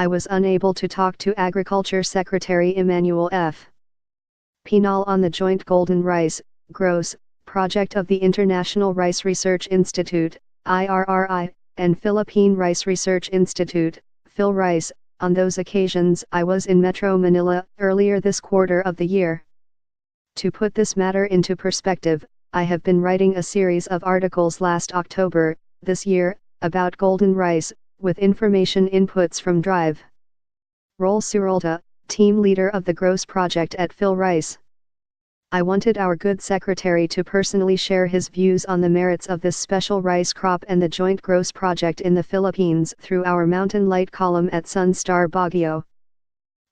I was unable to talk to Agriculture Secretary Emmanuel F. Piñol on the joint Golden Rice, GROS, project of the International Rice Research Institute, IRRI, and Philippine Rice Research Institute, PhilRice. On those occasions I was in Metro Manila earlier this quarter of the year. To put this matter into perspective, I have been writing a series of articles last October, this year, about golden rice, with information inputs from Drive. Rol Suralta, team leader of the GROS project at PhilRice. I wanted our good secretary to personally share his views on the merits of this special rice crop and the joint GROS project in the Philippines through our Mountain Light column at Sunstar Baguio.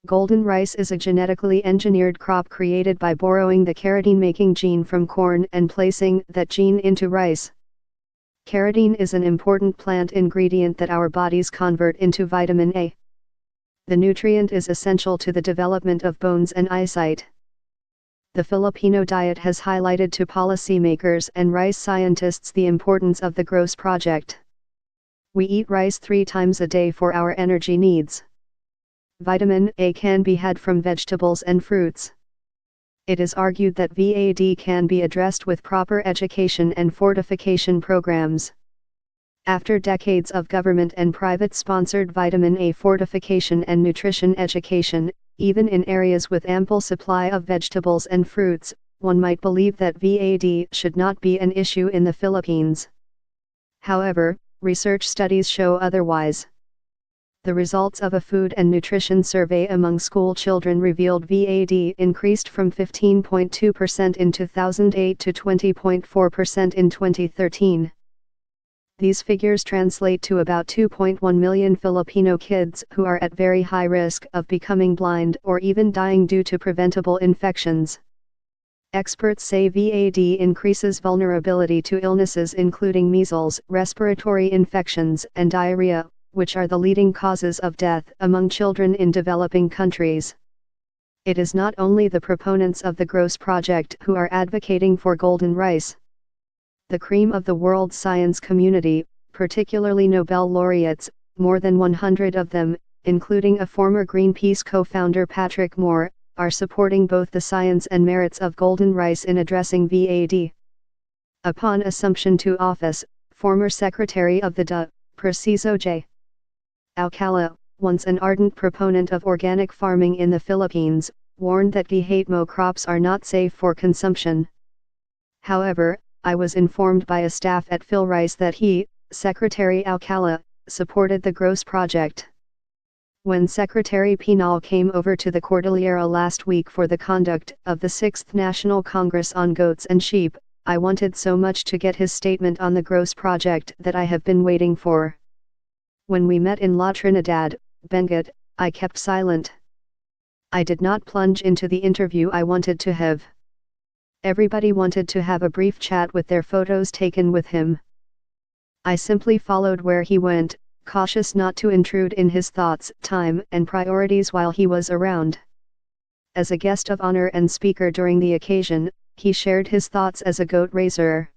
Golden rice is a genetically engineered crop created by borrowing the carotene-making gene from corn and placing that gene into rice. Carotene is an important plant ingredient that our bodies convert into vitamin A. The nutrient is essential to the development of bones and eyesight. The Filipino diet has highlighted to policymakers and rice scientists the importance of the GROS project. We eat rice 3 times a day for our energy needs. Vitamin A can be had from vegetables and fruits. It is argued that VAD can be addressed with proper education and fortification programs. After decades of government and private-sponsored vitamin A fortification and nutrition education, even in areas with ample supply of vegetables and fruits, one might believe that VAD should not be an issue in the Philippines. However, research studies show otherwise. The results of a food and nutrition survey among school children revealed VAD increased from 15.2% in 2008 to 20.4% in 2013. These figures translate to about 2.1 million Filipino kids who are at very high risk of becoming blind or even dying due to preventable infections. Experts say VAD increases vulnerability to illnesses including measles, respiratory infections, and diarrhea, which are the leading causes of death among children in developing countries. It is not only the proponents of the GROS project who are advocating for golden rice. The cream of the world science community, particularly Nobel laureates, more than 100 of them, including a former Greenpeace co-founder Patrick Moore, are supporting both the science and merits of golden rice in addressing VAD. Upon assumption to office, former Secretary of the DA, Preciso J. Alcala, once an ardent proponent of organic farming in the Philippines, warned that GMO crops are not safe for consumption. However, I was informed by a staff at PhilRice that he, Secretary Alcala, supported the GROS project. When Secretary Piñol came over to the Cordillera last week for the conduct of the 6th National Congress on Goats and Sheep, I wanted so much to get his statement on the GROS project that I have been waiting for. When we met in La Trinidad, Benguet, I kept silent. I did not plunge into the interview I wanted to have. Everybody wanted to have a brief chat with their photos taken with him. I simply followed where he went, cautious not to intrude in his thoughts, time, and priorities while he was around. As a guest of honor and speaker during the occasion, he shared his thoughts as a goat raiser.